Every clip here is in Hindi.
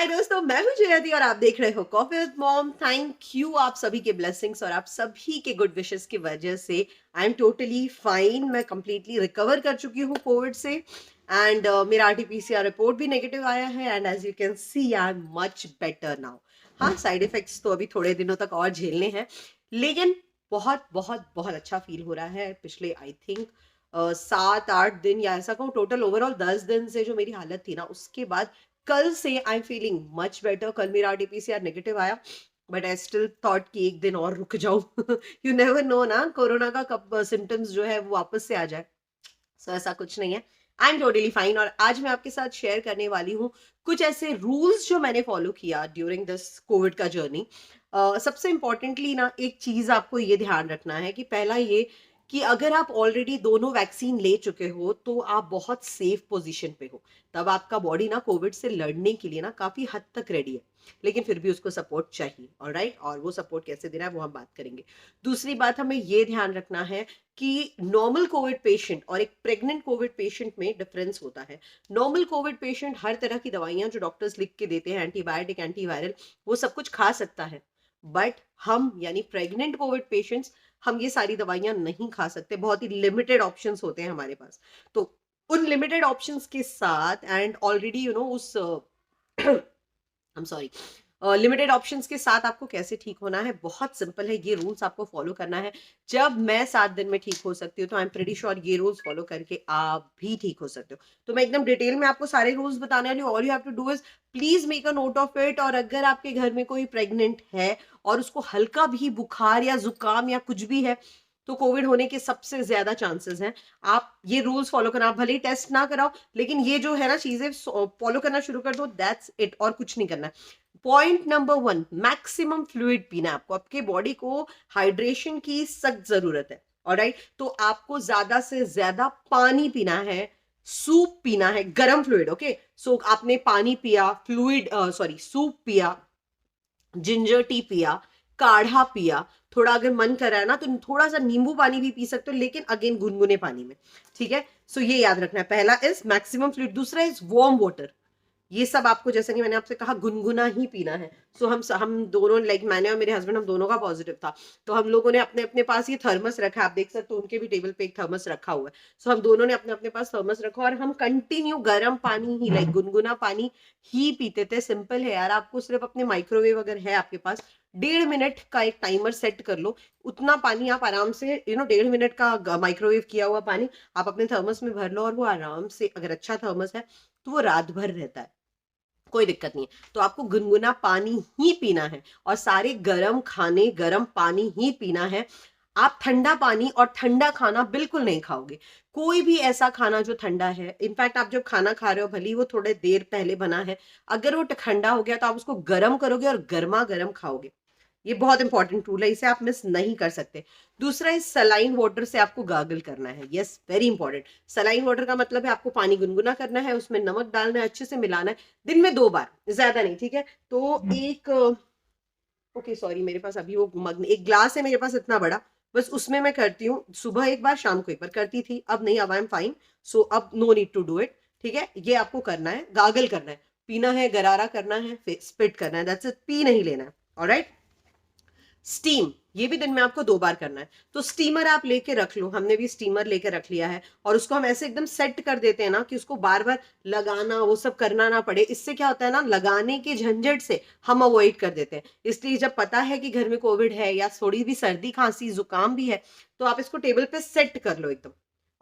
हाय दोस्तों, मैं हूं जयति और आप देख रहे हो coffee with mom. Thank you आप सभी के ब्लेसिंग्स और आप सभी के गुड विशेस की वजह से आई एम टोटली फाइन। मैं कंप्लीटली रिकवर कर चुकी हूँ कोविड से एंड मेरा आरटीपीसीआर रिपोर्ट भी नेगेटिव आया है and as you can see I am much better now. हाँ, साइड इफेक्ट्स तो अभी थोड़े दिनों तक और झेलने हैं, लेकिन बहुत बहुत बहुत अच्छा फील हो रहा है। पिछले आई थिंक 7-8 दिन या ऐसा कहूँ टोटल ओवरऑल 10 दिन से जो मेरी हालत थी ना, उसके बाद कल से I am feeling much better. कल मेरा आरटीपीसीआर नेगेटिव आया बट आई स्टिल थॉट कि एक दिन और रुक जाऊं। यू नेवर नो ना, कोरोना का कब सिम्टम्स जो है वो वापस से आ जाए। सो ऐसा कुछ नहीं है, आई एम टोटली फाइन। और आज मैं आपके साथ शेयर करने वाली हूँ कुछ ऐसे रूल्स जो मैंने फॉलो किया ड्यूरिंग दिस कोविड का जर्नी। सबसे इंपॉर्टेंटली ना, एक चीज आपको ये ध्यान रखना है कि पहला ये कि अगर आप ऑलरेडी दोनों वैक्सीन ले चुके हो तो आप बहुत सेफ पोजीशन पे हो। तब आपका बॉडी ना कोविड से लड़ने के लिए ना काफी हद तक रेडी है, लेकिन फिर भी उसको सपोर्ट चाहिए। ऑलराइट, और वो सपोर्ट कैसे देना है वो हम बात करेंगे। दूसरी बात, हमें ये ध्यान रखना है कि नॉर्मल कोविड पेशेंट और एक प्रेग्नेंट कोविड पेशेंट में डिफरेंस होता है। नॉर्मल कोविड पेशेंट हर तरह की दवाइयां जो डॉक्टर्स लिख के देते हैं, एंटीबायोटिक, एंटीवायरल, वो सब कुछ खा सकता है। बट हम यानी प्रेग्नेंट कोविड पेशेंट्स, हम ये सारी दवाइयां नहीं खा सकते। बहुत ही लिमिटेड ऑप्शंस होते हैं हमारे पास। तो उन लिमिटेड ऑप्शंस के साथ एंड ऑलरेडी यू नो उस I am sorry limited options के साथ आपको कैसे ठीक होना है, बहुत सिंपल है। ये रूल्स आपको फॉलो करना है। जब मैं 7 दिन में ठीक हो सकती हूँ तो आई एम प्रीटी श्योर ये रूल्स फॉलो करके आप भी ठीक हो सकते हो। तो मैं एकदम डिटेल में आपको सारे रूल्स बताने वाली हूँ। All you have to do is please make a note of it. और अगर आपके घर में कोई प्रेग्नेंट है और उसको हल्का भी बुखार या जुकाम या कुछ भी है, तो कोविड होने के सबसे ज्यादा चांसेस हैं। आप ये रूल्स फॉलो करना, आप भले ही टेस्ट ना कराओ, लेकिन ये जो है ना चीजें फॉलो करना शुरू कर दो, दैट्स इट। और कुछ नहीं करना है। पॉइंट नंबर 1, मैक्सिमम फ्लूइड पीना है आपको। आपके बॉडी को हाइड्रेशन की सख्त जरूरत है। ऑलराइट, तो आपको ज्यादा से ज्यादा पानी पीना है, सूप पीना है, गर्म फ्लूइड। ओके, सो आपने पानी पिया, फ्लूइड सॉरी सूप पिया, जिंजर टी पिया, काढ़ा पिया, थोड़ा अगर मन कर रहा है ना तो थोड़ा सा नींबू पानी भी पी सकते हो, लेकिन अगेन गुनगुने पानी में। ठीक है, सो ये याद रखना है। पहला इज मैक्सिमम फ्लूइड, दूसरा इज वार्म वाटर। ये सब आपको, जैसे कि मैंने आपसे कहा, गुनगुना ही पीना है। सो हम दोनों, लाइक मैंने और मेरे हस्बैंड, हम दोनों का पॉजिटिव था, तो हम लोगों ने अपने अपने पास ये थर्मस रखा है। आप देख सकते हो उनके भी टेबल पे एक थर्मस रखा हुआ है। सो हम दोनों ने अपने अपने पास थर्मस रखा और हम कंटिन्यू गर्म पानी ही, लाइक गुनगुना पानी ही पीते थे। सिंपल है यार, आपको सिर्फ अपने माइक्रोवेव अगर है आपके पास, 1.5 मिनट का एक टाइमर सेट कर लो। उतना पानी आप आराम से 1.5 मिनट का माइक्रोवेव किया हुआ पानी आप अपने थर्मस में भर लो, और वो आराम से, अगर अच्छा थर्मस है तो वो रात भर रहता है, कोई दिक्कत नहीं है। तो आपको गुनगुना पानी ही पीना है और सारे गर्म खाने गर्म पानी ही पीना है। आप ठंडा पानी और ठंडा खाना बिल्कुल नहीं खाओगे। कोई भी ऐसा खाना जो ठंडा है, इनफैक्ट आप जब खाना खा रहे हो, भले वो थोड़े देर पहले बना है, अगर वो ठंडा हो गया तो आप उसको गर्म करोगे और गर्मा गर्म खाओगे। ये बहुत इंपॉर्टेंट रूल है, इसे आप मिस नहीं कर सकते। दूसरा इस सलाइन वाटर से आपको गार्गल करना है। Yes, very important. Saline water का मतलब है आपको पानी गुनगुना करना है, उसमें नमक डालना है, अच्छे से मिलाना है, दिन में 2 बार, ज्यादा नहीं। ठीक है, तो एक, ओके सॉरी, मेरे पास अभी वो मग, एक ग्लास है मेरे पास इतना बड़ा, बस उसमें मैं करती हूँ। सुबह एक बार, शाम को एक बार करती थी, अब नहीं, अब आई एम फाइन। सो अब no need to do it. ठीक है, ये आपको करना है, गागल करना है, पीना है, गरारा करना है, फिर स्पिट करना है, दैट्स इट, पी नहीं लेना है। ऑलराइट। स्टीम, ये भी दिन में आपको 2 बार करना है। तो स्टीमर आप लेके रख लो, हमने भी स्टीमर लेके रख लिया है, और उसको हम ऐसे एकदम सेट कर देते हैं ना कि उसको बार बार लगाना, वो सब करना ना पड़े। इससे क्या होता है ना, लगाने के झंझट से हम अवॉइड कर देते हैं। इसलिए जब पता है कि घर में कोविड है या थोड़ी भी सर्दी खांसी जुकाम भी है, तो आप इसको टेबल पे सेट कर लो एकदम।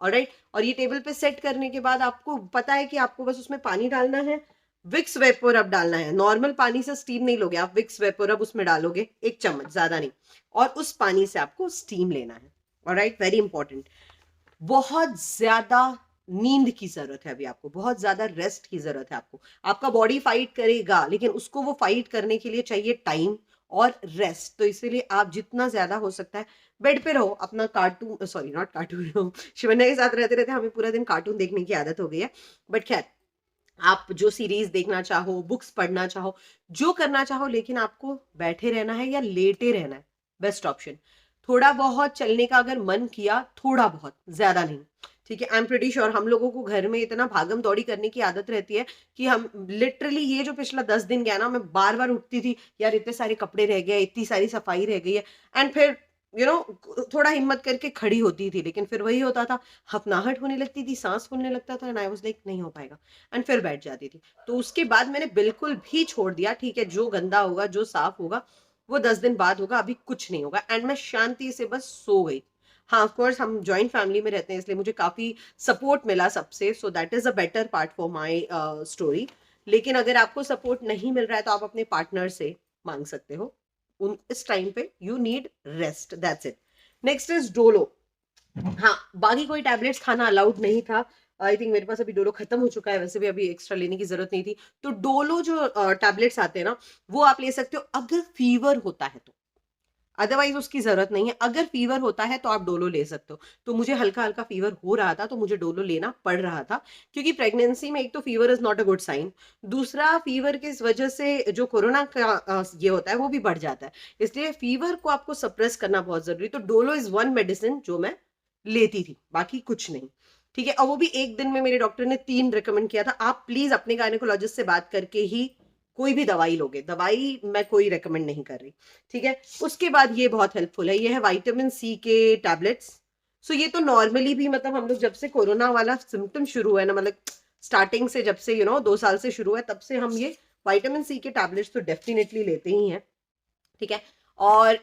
ऑलराइट, और ये टेबल पे सेट करने के बाद आपको पता है कि आपको बस उसमें पानी डालना है, विक्स वेपोर अब डालना है। नॉर्मल पानी से स्टीम नहीं लोगे आप, विक्स वेपोर अब उसमें डालोगे 1 चम्मच, ज्यादा नहीं, और उस पानी से आपको स्टीम लेना है। Alright, very important. बहुत ज्यादा नींद की जरूरत है अभी आपको, बहुत ज्यादा रेस्ट की जरूरत है आपको। आपका बॉडी फाइट करेगा, लेकिन उसको वो फाइट करने के लिए चाहिए टाइम और रेस्ट। तो इसीलिए आप जितना ज्यादा हो सकता है बेड पे रहो, अपना cartoon, sorry not cartoon, Shivanya के साथ रहते रहते हमें पूरा दिन कार्टून देखने की आदत हो गई है। बट खैर, आप जो सीरीज देखना चाहो, बुक्स पढ़ना चाहो, जो करना चाहो, लेकिन आपको बैठे रहना है या लेटे रहना है, बेस्ट ऑप्शन। थोड़ा बहुत चलने का अगर मन किया, थोड़ा बहुत, ज्यादा नहीं, ठीक है, आई एम प्रीटी श्योर हम लोगों को घर में इतना भागम दौड़ी करने की आदत रहती है कि हम लिटरली, ये जो पिछला 10 दिन गया ना, मैं बार बार उठती थी, यार इतने सारे कपड़े रह गए, इतनी सारी सफाई रह गई है, एंड फिर थोड़ा हिम्मत करके खड़ी होती थी, लेकिन फिर वही होता था, हफनाहट होने लगती थी, सांस फूलने लगता था, एंड आई वाज लाइक नहीं हो पाएगा, एंड फिर बैठ जाती थी। तो उसके बाद मैंने बिल्कुल भी छोड़ दिया, ठीक है, जो गंदा होगा, जो साफ होगा, वो 10 दिन बाद होगा, अभी कुछ नहीं होगा, एंड मैं शांति से बस सो गई। हाँ, ऑफ कोर्स हम जॉइंट फैमिली में रहते हैं, इसलिए मुझे काफी सपोर्ट मिला सबसे, so that is a better part for my story. लेकिन अगर आपको सपोर्ट नहीं मिल रहा है तो आप अपने पार्टनर से मांग सकते हो, उन इस टाइम पे you need rest, that's it. Next is Dolo. हाँ, बाकी कोई टैबलेट्स खाना अलाउड नहीं था। आई थिंक मेरे पास अभी डोलो खत्म हो चुका है, वैसे भी अभी एक्स्ट्रा लेने की जरूरत नहीं थी। तो डोलो जो टैबलेट्स आते हैं ना, वो आप ले सकते हो अगर फीवर होता है तो, अदरवाइज उसकी जरूरत नहीं है। अगर फीवर होता है तो आप डोलो ले सकते हो। तो मुझे हल्का हल्का फीवर हो रहा था, तो मुझे डोलो लेना पड़ रहा था, क्योंकि प्रेगनेंसी में एक तो fever is not a good sign, दूसरा फीवर की वजह से जो कोरोना का ये होता है वो भी बढ़ जाता है, इसलिए फीवर को आपको सप्रेस करना बहुत जरूरी। तो डोलो इज वन मेडिसिन जो मैं लेती थी, बाकी कुछ नहीं। ठीक है, और वो भी एक दिन में मेरे डॉक्टर ने 3 रिकमेंड किया था। आप प्लीज अपने गायनेकोलॉजिस्ट से बात करके ही कोई भी दवाई लोगे, दवाई मैं कोई रेकमेंड नहीं कर रही। ठीक है, उसके बाद ये बहुत हेल्पफुल है, ये है विटामिन सी के टैबलेट्स। सो ये तो नॉर्मली भी, मतलब हम लोग जब से कोरोना वाला सिम्टम शुरू हुआ है ना, मतलब स्टार्टिंग से, जब से 2 साल से शुरू है, तब से हम ये विटामिन सी के टैबलेट्स तो डेफिनेटली लेते ही हैं। ठीक है, और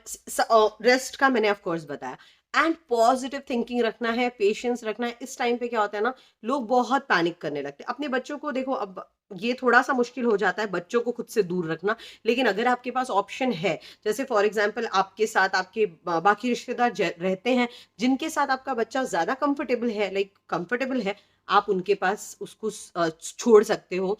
रेस्ट का मैंने ऑफ कोर्स बताया, एंड पॉजिटिव थिंकिंग रखना है, पेशेंस रखना है। इस टाइम पे क्या होता है ना, लोग बहुत पैनिक करने लगते हैं। अपने बच्चों को देखो, अब ये थोड़ा सा मुश्किल हो जाता है बच्चों को खुद से दूर रखना, लेकिन अगर आपके पास ऑप्शन है, जैसे फॉर एग्जांपल आपके साथ आपके बाकी रिश्तेदार रहते हैं, जिनके साथ आपका बच्चा ज्यादा कंफर्टेबल है, लाइक कंफर्टेबल है, आप उनके पास उसको छोड़ सकते हो।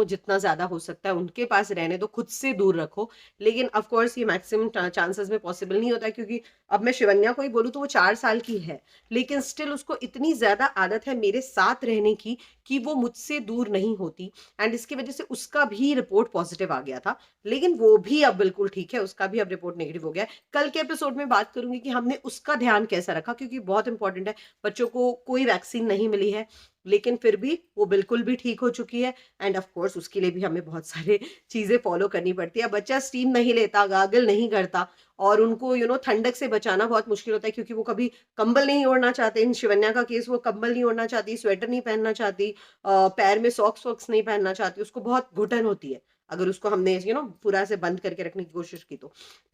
जितना ज्यादा हो सकता है उनके पास रहने दो, खुद से दूर रखो। लेकिन ऑफ कोर्स ये मैक्सिमम चांसेस में पॉसिबल नहीं होता है, क्योंकि अब मैं शिवन्या को ही बोलूँ तो वो 4 साल की है, लेकिन स्टिल उसको इतनी ज्यादा आदत है मेरे साथ रहने की कि वो मुझसे दूर नहीं होती, एंड इसकी वजह से उसका भी रिपोर्ट पॉजिटिव आ गया था, लेकिन वो भी अब बिल्कुल ठीक है, उसका भी अब रिपोर्ट नेगेटिव हो गया है। कल के एपिसोड में बात करूंगी कि हमने उसका ध्यान कैसा रखा, क्योंकि बहुत इंपॉर्टेंट है। बच्चों को कोई वैक्सीन नहीं मिली है, लेकिन फिर भी वो बिल्कुल भी ठीक हो चुकी है, एंड ऑफ कोर्स उसके लिए भी हमें बहुत सारे चीजें फॉलो करनी पड़ती है। बच्चा स्टीम नहीं लेता, गागल नहीं करता, और उनको ठंडक से बचाना बहुत मुश्किल होता है, क्योंकि वो कभी कंबल नहीं ओढ़ना चाहते। इन शिवन्या का केस, वो कंबल नहीं ओढ़ना चाहती, स्वेटर नहीं पहनना चाहती, पैर में सॉक्स वॉक्स नहीं पहनना चाहती, उसको बहुत घुटन होती है अगर उसको हमने पूरा से बंद करके रखने की कोशिश की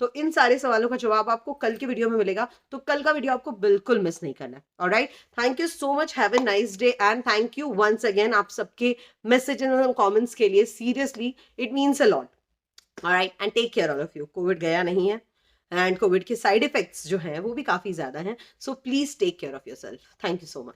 तो इन सारे सवालों का जवाब आपको कल के वीडियो में मिलेगा, तो कल का वीडियो आपको बिल्कुल मिस नहीं करना है। Alright, thank you so much, have a nice day, and thank you once again आप सबके मैसेजेस और कमेंट्स के लिए। Seriously it means a lot. Alright, and take care all of you. Covid गया नहीं है, एंड कोविड के साइड इफेक्ट्स जो हैं वो भी काफी ज्यादा हैं, so please take care of yourself. Thank you so much.